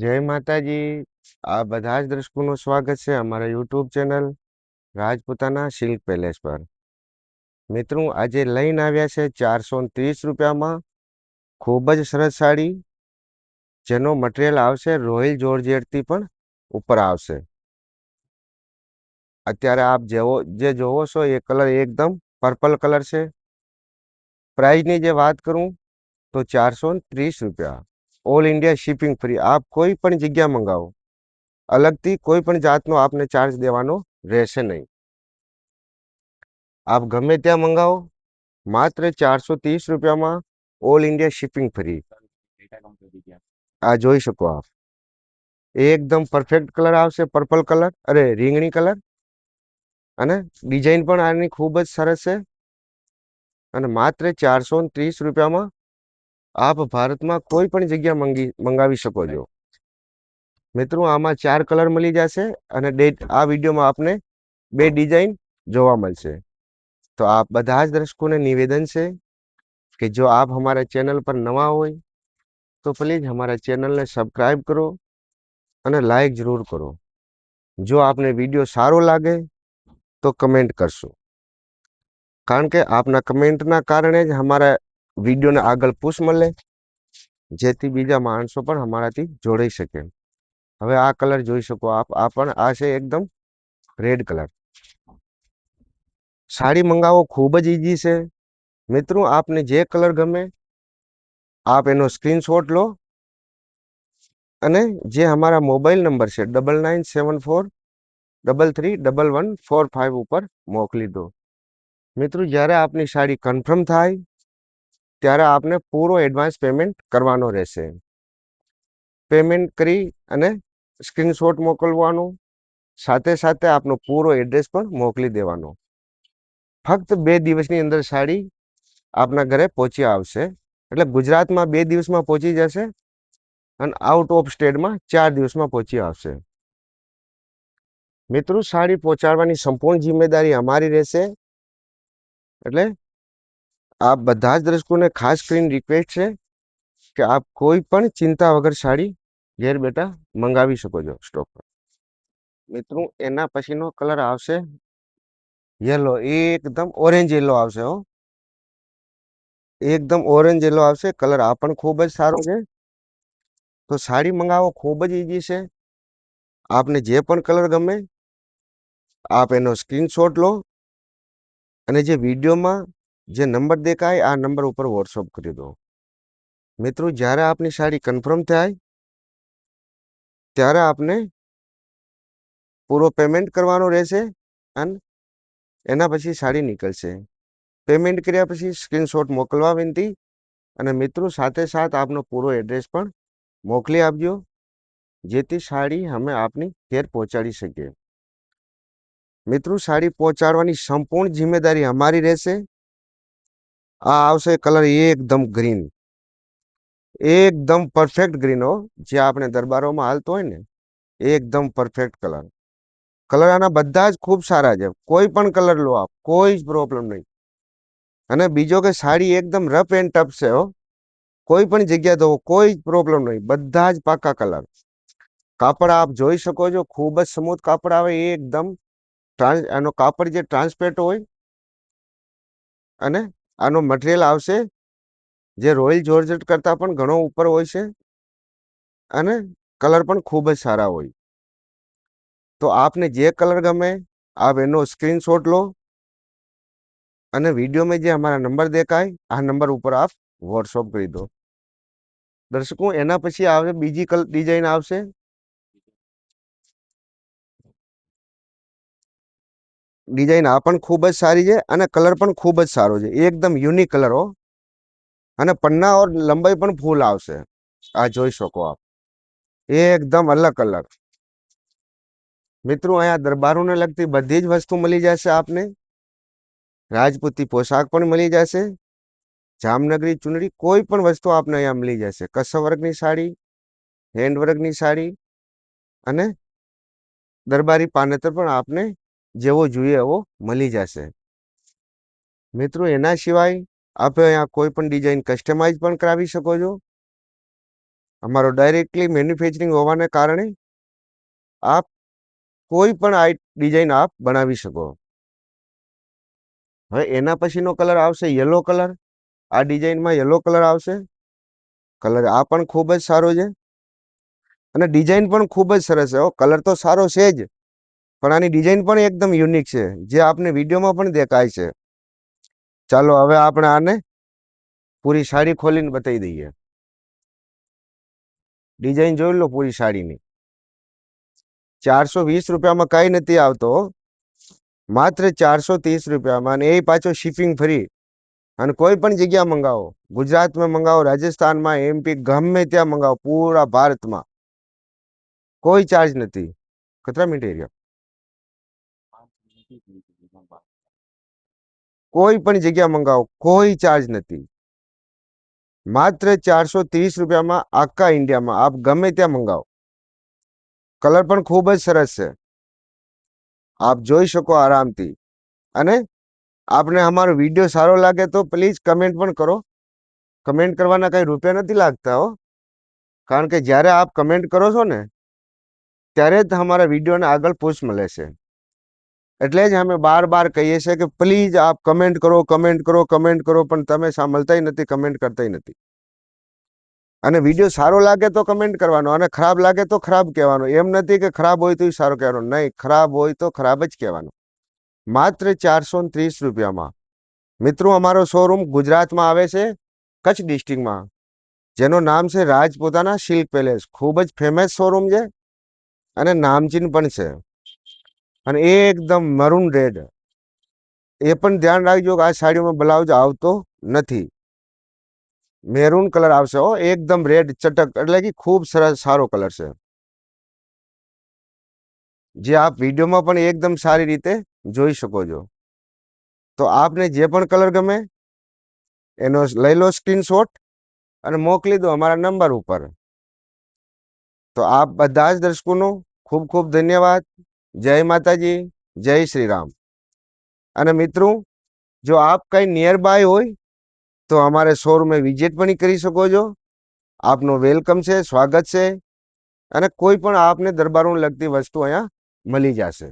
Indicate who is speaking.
Speaker 1: જય માતાજી। આ બધા જ દર્શકોનું સ્વાગત છે અમારા YouTube channel Rajputana silk palace પર। મિત્રો આજે લઈને આવ્યા છે 430 રૂપિયામાં ખૂબ જ સરસ સાડી, જેનો મટીરિયલ આવશે રોયલ જોર્જેટથી પણ ઉપર આવશે। અત્યારે આપ જે જોવો છો એ કલર એકદમ પર્પલ કલર છે। પ્રાઇસની જે વાત કરું તો 430 રૂપિયા, ઓલ ઇન્ડિયા શિપિંગ ફ્રી। આપ કોઈ પણ જગ્યા મંગાવો, अलगથી કોઈ પણ જાતનો આપને ચાર્જ દેવાનો રહેશે નહીં। આપ ગમે ત્યાં મંગાવો, માત્ર 430 રૂપિયામાં ઓલ ઇન્ડિયા શિપિંગ ફ્રી। આ જોઈ શકો આપ, એકદમ પરફેક્ટ કલર આવશે, પર્પલ કલર, અરે રીંગણી કલર, અને ડિઝાઇન પણ આની ખૂબ જ સરસ છે। અને માત્ર 430 રૂપિયામાં આપ ભારતમાં કોઈ પણ જગ્યા મંગાવી શકો છો। મિત્રો આમાં 4 કલર મળી જશે અને આ વિડીયોમાં આપને 2 ડિઝાઇન જોવા મળશે। તો આપ બધા જ દર્શકોને નિવેદન છે કે જો આપ हमारे चैनल पर नवा હોય તો પ્લીઝ हमारा ચેનલને સબસ્ક્રાઇબ કરો અને લાઈક જરૂર કરો। જો આપને વિડીયો સારો લાગે તો કમેન્ટ કરશો, કારણ કે આપના કમેન્ટના કારણે જ અમારા વિડીયોને આગળ પુશ મળે, જેથી બીજા માણસો પણ અમારાથી જોડાઈ શકે। હવે આ કલર જોઈ શકો આપ, આ પણ આ છે એકદમ રેડ કલર। સાડી મંગાવો ખૂબ જ ઈઝી છે। મિત્રો આપને જે કલર ગમે આપ એનો સ્ક્રીનશોટ લો અને જે हमारा મોબાઈલ નંબર છે 9974331145 ઉપર મોકલી દો। મિત્રો જ્યારે આપની સાડી કન્ફર્મ થાય ત્યારે આપને પૂરો એડવાન્સ પેમેન્ટ કરવાનો રહેશે। પેમેન્ટ કરી અને સ્ક્રીનશોટ મોકલવાનો, સાથે સાથે આપનો પૂરો એડ્રેસ પણ મોકલી દેવાનો। ફક્ત 2 દિવસની અંદર સાડી આપના ઘરે પહોંચી આવશે। એટલે ગુજરાતમાં 2 દિવસમાં પહોંચી જશે અને આઉટ ઓફ સ્ટેટમાં 4 દિવસમાં પહોંચી આવશે। મિત્રો સાડી પહોંચાડવાની સંપૂર્ણ જિમ્મેદારી અમારી રહેશે। એટલે આપ બધા જ દર્શકોને ખાસ કરીને રિક્વેસ્ટ છે કે આપ કોઈ પણ ચિંતા વગર સાડી ઘેર બેઠા મંગાવી શકો છો સ્ટોક પર। મિત્રો એના પછીનો કલર આવશે येलो, એકદમ ઓરેન્જ येलो આવશે હો, એકદમ ઓરેન્જ येलो આવશે કલર। આ પણ ખૂબ જ સારો છે। તો સાડી મંગાવો ખૂબ જ ઈઝી છે। આપને જે પણ કલર ગમે આપ એનો સ્ક્રીનશોટ લો અને જે વિડીયોમાં જે નંબર દેખાય આ નંબર ઉપર વોટ્સઅપ કરી દો। મિત્રો જ્યારે આપની સાડી કન્ફર્મ થાય ત્યારે આપને પૂરો પેમેન્ટ કરવાનો રહેશે અને એના પછી સાડી નીકળશે। પેમેન્ટ કર્યા પછી સ્ક્રીનશોટ મોકલવા વિનંતી। અને મિત્રો સાથે સાથ આપનો પૂરો એડ્રેસ પણ મોકલી આપજો, જેથી સાડી અમે આપની ઘેર પહોંચાડી શકીએ। મિત્રો સાડી પહોંચાડવાની સંપૂર્ણ જિમ્મેદારી અમારી રહેશે। આ આવશે કલર એકદમ ગ્રીન, એકદમ પરફેક્ટ ગ્રીન હો, જે આપણે દરબારોમાં હાલતો હોય ને એકદમ પરફેક્ટ કલર। કલર આના બધા જ ખૂબ સારા છે, કોઈ પણ કલર લો આપ, કોઈ જ પ્રોબ્લેમ નહીં। અને બીજો કે સાડી એકદમ રફ એન્ડ ટફ છે હો, કોઈ પણ જગ્યા દો કોઈ જ પ્રોબ્લેમ નહીં, બધા જ પાકા કલર। કાપડ આપ જોઈ શકો છો, ખૂબ જ સ્મૂથ કાપડ આવે, એકદમ આનો કાપડ જે ટ્રાન્સપેરેન્ટ હોય અને આનો મટીરિયલ આવશે જે રોયલ જોર્જેટ કરતાં પણ ઘણો ઉપર હોય છે અને કલર પણ ખૂબ જ સારા હોય। તો આપને જે કલર ગમે आप એનો સ્ક્રીનશોટ લો અને વિડીયોમાં જે हमारा નંબર દેખાય આ નંબર ઉપર આપ વોટ્સઅપ કરી દો। દર્શકો એના પછી આવે બીજી ડિઝાઇન આવશે, ડિઝાઇન આ પણ ખૂબ જ સારી છે અને કલર પણ ખૂબ જ સારો છે, એકદમ યુનિક કલર હો। અને પન્ના ઓર લંબાઈ પણ ફૂલ આવશે, આ જોઈ શકો આપ, એકદમ અલગ કલર। મિત્રો અહીંયા દરબારોને લગતી બધી જ વસ્તુ મળી જશે આપને। રાજપૂતી પોશાક પણ મળી જશે, જામનગરી ચુનરી, કોઈ પણ વસ્તુ આપને અહીંયા મળી જશે। કસર વર્કની સાડી, હેન્ડ વર્કની સાડી અને દરબારી પાનેતર પણ આપને જેવો જોઈએ એવો મળી જશે। મિત્રો એના સિવાય આપણે અહીંયા કોઈ પણ ડિઝાઇન કસ્ટમાઇઝ પણ કરાવી શકો છો। અમારો ડાયરેક્ટલી મેન્યુફેક્ચરિંગ હોવાને કારણે આપ કોઈ પણ આ ડિઝાઇન આપ બનાવી શકો. હવે એના પછીનો કલર આવશે યલો કલર. આ ડિઝાઇનમાં યલો કલર આવશે. કલર આ પણ ખૂબ જ સારો છે અને ડિઝાઇન પણ ખૂબ જ સરસ છે. કલર તો સારો છે જ, પણ આની ડિઝાઇન પણ એકદમ યુનિક છે, જે આપને વિડીયોમાં પણ દેખાય છે. ચાલો હવે આપણે આને પૂરી સાડી ખોલીને બતાવી દઈએ. ડિઝાઇન જોઈ લો પૂરી સાડીની. 420 રૂપિયામાં કઈ નથી આવતો, માત્ર 430 રૂપિયામાં, અને એ પાછો શિપિંગ ફ્રી. અને કોઈ પણ જગ્યા મંગાવો, ગુજરાતમાં મંગાવો, રાજસ્થાનમાં, MP, ગમે ત્યાં મંગાવો, પૂરા ભારતમાં કોઈ ચાર્જ નથી. કેટલા મિનિટ એરિયા? કોઈ પણ જગ્યા મંગાવો, કોઈ ચાર્જ નથી. માત્ર 430 રૂપિયામાં આખા ઇન્ડિયામાં આપ ગમે ત્યાં મંગાવો. કલર પણ ખૂબ જ સરસ છે, આપ જોઈ શકો આરામથી. અને આપને અમારો વિડીયો સારો લાગે તો પ્લીઝ કમેન્ટ પણ કરો. કમેન્ટ કરવાના કઈ રૂપિયા નથી લાગતા હો, કારણ કે જ્યારે આપ કમેન્ટ કરો છો ને ત્યારે જ અમારા વિડીયોને આગળ પુશ મળે છે. એટલે જ અમે બાર બાર કહીએ છીએ કે પ્લીઝ આપ કમેન્ટ કરો, કમેન્ટ કરો, કમેન્ટ કરો, પણ તમે સાંભળતા નથી, કમેન્ટ કરતા નથી. અને વિડીયો સારો લાગે તો કમેન્ટ કરવાનો, અને ખરાબ લાગે તો ખરાબ કહેવાનું. એમ નથી કે ખરાબ હોય તો સારો કહેવાનું, નહીં, ખરાબ હોય તો ખરાબ જ કહેવાનું. માત્ર 430 રૂપિયામાં. મિત્રો, અમારો શોરૂમ ગુજરાતમાં આવે છે, કચ્છ ડિસ્ટ્રિક્ટમાં, જેનું નામ છે રાજપોતાના સિલ્ક પેલેસ. ખૂબ જ ફેમસ શોરૂમ છે અને નામચીન પણ છે. અને એકદમ મરૂન રેડ. એ પણ ધ્યાન રાખજો કે આ સાડીઓમાં બ્લાઉઝ આવતો નથી. મેરૂન કલર આવશે હો, એકદમ રેડ ચટક, એટલે કે ખૂબ સરસ સારો કલર છે, જે આપ વિડીયોમાં પણ એકદમ સારી રીતે જોઈ શકો છો. તો આપને જે પણ કલર ગમે એનો લઈ લો સ્ક્રીનશોટ અને મોકલી દો અમારા નંબર ઉપર. તો આપ બધા જ દર્શકોનો ખૂબ ખૂબ ધન્યવાદ. જય માતાજી, જય શ્રી રામ. અને મિત્રો, જો આપ કઈ નિયર બાય હોય તો અમારે શોરૂમે વિઝિટ પણ કરી શકો છો. આપનું વેલકમ છે, સ્વાગત છે. અને કોઈ પણ આપને દરબારોને લગતી વસ્તુ અહીંયા મળી જશે.